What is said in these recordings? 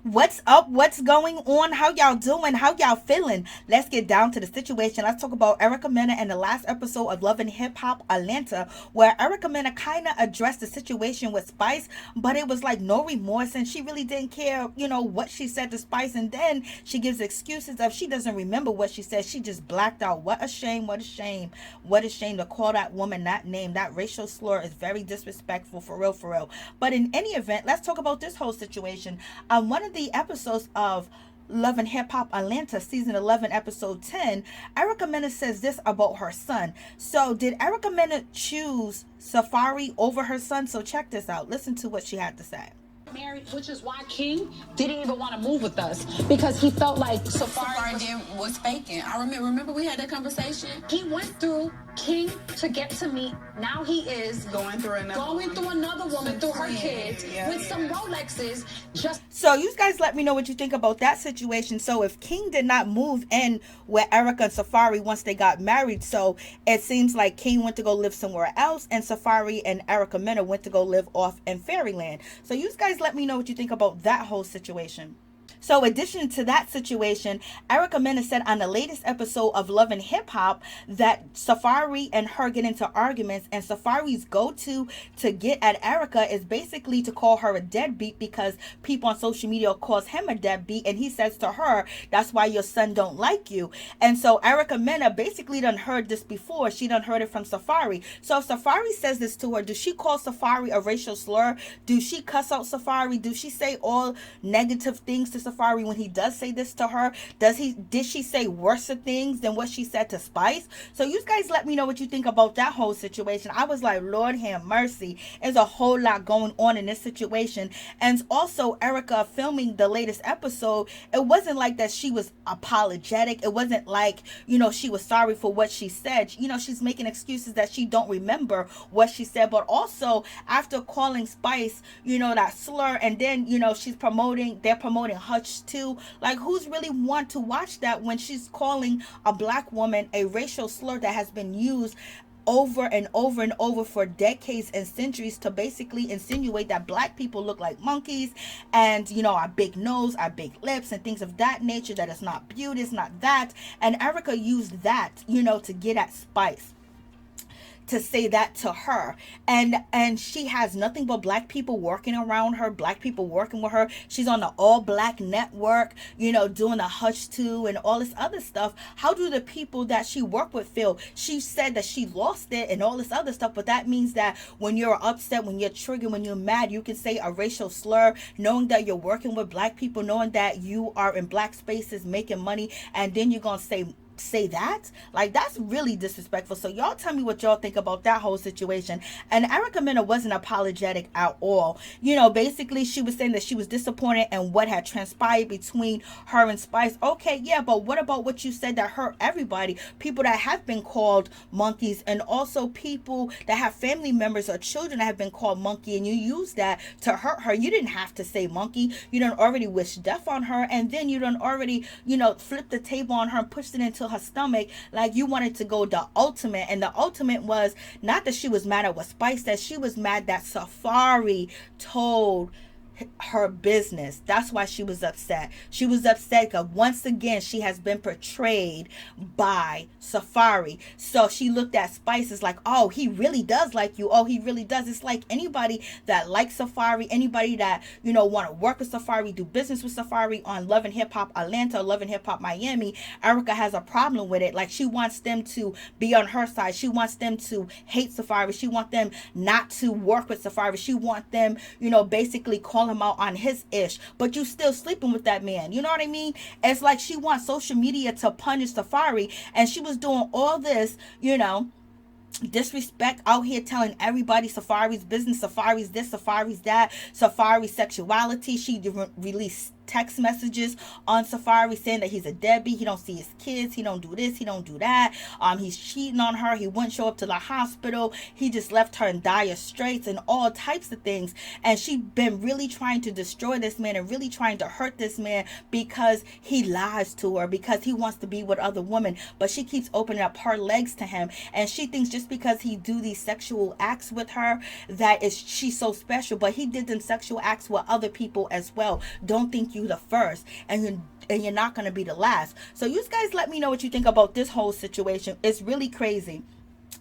What's up? What's going on? How y'all doing? How y'all feeling? Let's get down to the situation. Let's talk about Erica Mena and the last episode of Love and Hip Hop Atlanta, where Erica Mena kind of addressed the situation with Spice, but it was like no remorse, and she really didn't care, what she said to Spice. And then she gives excuses of she doesn't remember what she said. She just blacked out. What a shame. What a shame. What a shame to call that woman that name. That racial slur is very disrespectful, for real, for real. But in any event, let's talk about this whole situation. One of the episodes of Love and Hip Hop Atlanta, season 11, episode 10, Erica Mena says this about her son. So, did Erica Mena choose Safaree over her son? So, check this out. Listen to what she had to say. Married, which is why King didn't even want to move with us, because he felt like Safaree was faking. I remember we had that conversation. He went through King to get to me. Now he is going through another woman through her kids, with some Rolexes. So you guys let me know what you think about that situation. So if King did not move in with Erica and Safaree once they got married, so it seems like King went to go live somewhere else, and Safaree and Erica Mena went to go live off in Fairyland. So you guys let me know what you think about that whole situation. So, in addition to that situation, Erica Mena said on the latest episode of Love and Hip Hop that Safaree and her get into arguments, and Safaree's go-to to get at Erica is basically to call her a deadbeat, because people on social media calls him a deadbeat, and he says to her, that's why your son don't like you. And so Erica Mena basically done heard this before. She done heard it from Safaree. So if Safaree says this to her, does she call Safaree a racial slur? Do she cuss out Safaree? Do she say all negative things to Safaree when he does say this to her? Did she say worse things than what she said to Spice? So you guys let me know what you think about that whole situation. I was like, Lord have mercy. There's a whole lot going on in this situation. And also Erica filming the latest episode, it wasn't like that she was apologetic. It wasn't like, she was sorry for what she said. She's making excuses that she don't remember what she said. But also after calling Spice, that slur, and then, they're promoting Hutch too. Like, who's really want to watch that when she's calling a black woman a racial slur that has been used over and over and over for decades and centuries to basically insinuate that black people look like monkeys, and our big nose, our big lips, and things of that nature, that it's not beauty, it's not that. And Erica used that, to get at Spice, to say that to her, and she has nothing but black people working around her, black people working with her. She's on the all black network, doing the Hush 2 and all this other stuff. How do the people that she worked with feel? She said that she lost it and all this other stuff, but that means that when you're upset, when you're triggered, when you're mad, you can say a racial slur, knowing that you're working with black people, knowing that you are in black spaces making money, and then you're gonna say that? Like, that's really disrespectful. So y'all tell me what y'all think about that whole situation. And Erica Mena wasn't apologetic at all. Basically she was saying that she was disappointed in what had transpired between her and Spice. Okay, yeah, but what about what you said that hurt everybody? People that have been called monkeys, and also people that have family members or children that have been called monkey, and you use that to hurt her. You didn't have to say monkey. You done already wish death on her, and then you done already, flip the table on her and pushed it into her stomach. Like, you wanted to go the ultimate, and the ultimate was not that she was mad at what Spice said. She was mad that Safaree told her business. That's why she was upset. She was upset because once again she has been portrayed by Safaree. So she looked at Spice as like, oh, he really does like you. Oh, he really does. It's like anybody that likes Safaree, anybody that want to work with Safaree, do business with Safaree on Love and Hip Hop Atlanta, Love and Hip Hop Miami, Erica has a problem with it. Like, she wants them to be on her side. She wants them to hate Safaree. She wants them not to work with Safaree. She wants them, basically calling him out on his ish, but you still sleeping with that man. You know what I mean? It's like she wants social media to punish Safaree, and she was doing all this, disrespect out here, telling everybody Safaree's business, Safaree's this, Safaree's that, Safarees Sexuality. She released text messages on Safaree saying that he's a deadbeat, he don't see his kids, he don't do this, he don't do that, he's cheating on her, he wouldn't show up to the hospital, he just left her in dire straits, and all types of things. And she been really trying to destroy this man and really trying to hurt this man because he lies to her, because he wants to be with other women, but she keeps opening up her legs to him, and she thinks just because he do these sexual acts with her that is she's so special. But he did them sexual acts with other people as well. Don't think you the first, and you're not going to be the last. So you guys let me know what you think about this whole situation. It's really crazy.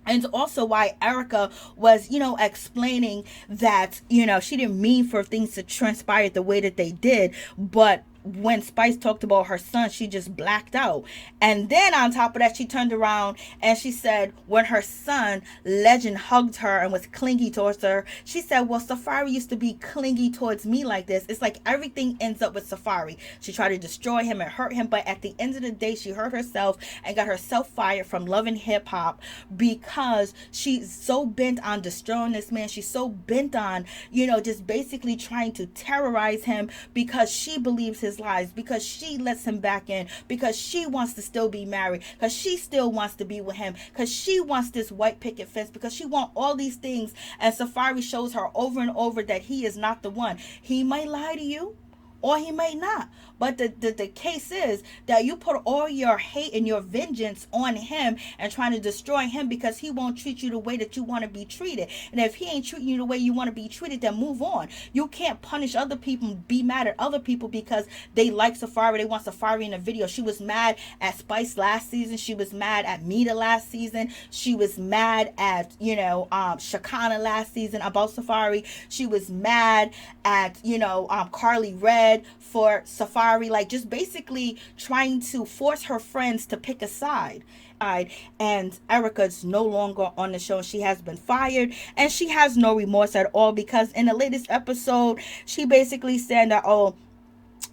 And also why Erica was, explaining that, she didn't mean for things to transpire the way that they did, but when Spice talked about her son, she just blacked out. And then on top of that, she turned around and she said when her son, Legend, hugged her and was clingy towards her, she said, well, Safaree used to be clingy towards me like this. It's like everything ends up with Safaree. She tried to destroy him and hurt him, but at the end of the day, she hurt herself and got herself fired from Love and Hip Hop because she's so bent on destroying this man. She's so bent on, just basically trying to terrorize him because she believes his lies, because she lets him back in, because she wants to still be married, because she still wants to be with him, because she wants this white picket fence, because she wants all these things. And Safaree shows her over and over that he is not the one. He might lie to you, or he may not. But the case is that you put all your hate and your vengeance on him and trying to destroy him because he won't treat you the way that you want to be treated. And if he ain't treating you the way you want to be treated, then move on. You can't punish other people, be mad at other people because they like Safaree. They want Safaree in a video. She was mad at Spice last season. She was mad at Mena last season. She was mad at, Shakana last season about Safaree. She was mad at, Karlie Red for Safaree, like just basically trying to force her friends to pick a side. And Erica's no longer on the show. She has been fired and she has no remorse at all because in the latest episode, she basically said that, oh,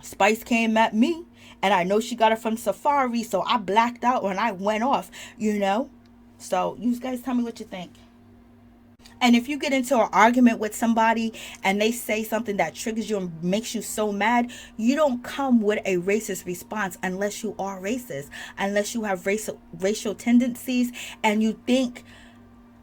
Spice came at me and I know she got it from Safaree, so I blacked out when I went off, So you guys tell me what you think. And if you get into an argument with somebody and they say something that triggers you and makes you so mad, you don't come with a racist response unless you are racist, unless you have racial tendencies and you think,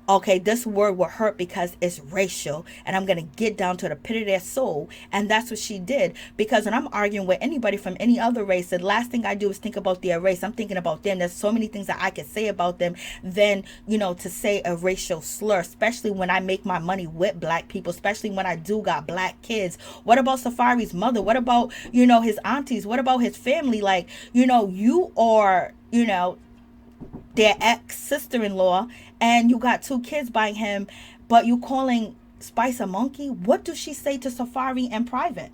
okay, this word will hurt because it's racial and I'm going to get down to the pit of their soul. And that's what she did. Because when I'm arguing with anybody from any other race, the last thing I do is think about their race. I'm thinking about them. There's so many things that I could say about them than, to say a racial slur, especially when I make my money with black people, especially when I do got black kids. What about Safaree's mother? What about, his aunties? What about his family? Like, you are, their ex-sister-in-law and you got 2 kids by him, but you calling Spice a monkey? What does she say to Safaree in private?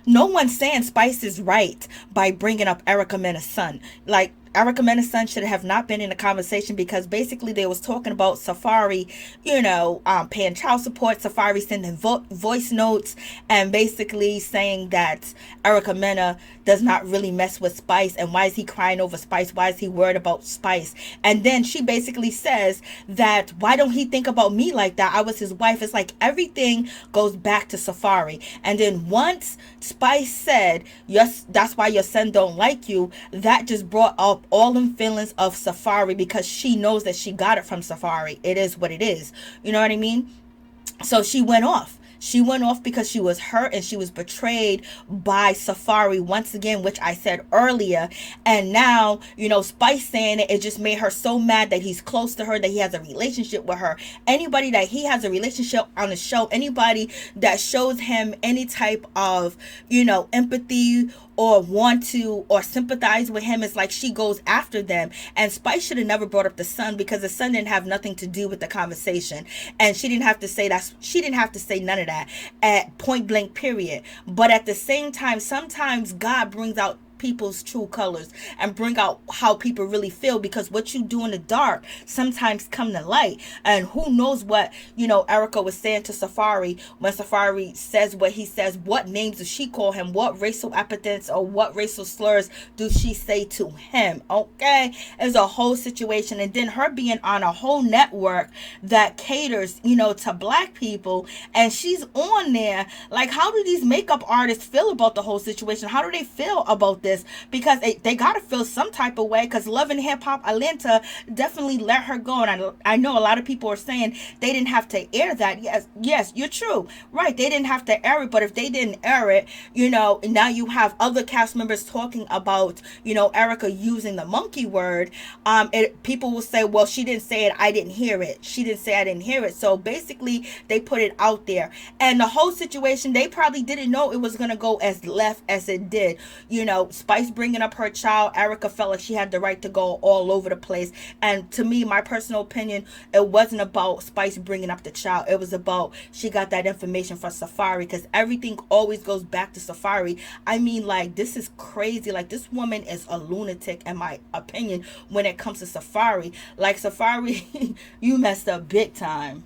No one's saying Spice is right by bringing up Erica Mena's son. Like, Erica Mena's son should have not been in the conversation because basically they was talking about Safaree, paying child support, Safaree sending voice notes and basically saying that Erica Mena does not really mess with Spice and why is he crying over Spice? Why is he worried about Spice? And then she basically says that why don't he think about me like that? I was his wife. It's like everything goes back to Safaree. And then once Spice said, yes, that's why your son don't like you, that just brought up all them feelings of Safaree because she knows that she got it from Safaree. It is what it is. You know what I mean? So she went off. She went off because she was hurt and she was betrayed by Safaree once again, which I said earlier. And now, Spice saying it just made her so mad that he's close to her, that he has a relationship with her. Anybody that he has a relationship on the show, anybody that shows him any type of, empathy or want to or sympathize with him, it's like she goes after them. And Spice should have never brought up the son because the son didn't have nothing to do with the conversation. And she didn't have to say that. She didn't have to say none of that at point blank period. But at the same time, sometimes God brings out people's true colors and bring out how people really feel, because what you do in the dark sometimes come to light. And who knows what Erica was saying to Safaree when Safaree says what he says. What names does she call him? What racial epithets or what racial slurs do she say to him? Okay, it's a whole situation. And then her being on a whole network that caters to black people, and she's on there. Like, how do these makeup artists feel about the whole situation? How do they feel about this, because they gotta feel some type of way, because Love and Hip Hop Atlanta definitely let her go. And I know a lot of people are saying they didn't have to air that. Yes, you're true. Right, they didn't have to air it, but if they didn't air it, now you have other cast members talking about, Erica using the monkey word. People will say, well, she didn't say it, I didn't hear it. She didn't say I didn't hear it. So basically, they put it out there. And the whole situation, they probably didn't know it was going to go as left as it did. Spice bringing up her child, Erica felt like she had the right to go all over the place. And to me, my personal opinion, it wasn't about Spice bringing up the child. It was about she got that information from Safaree, because everything always goes back to Safaree. I mean, like, this is crazy. Like, this woman is a lunatic, in my opinion, when it comes to Safaree. Like, Safaree, you messed up big time.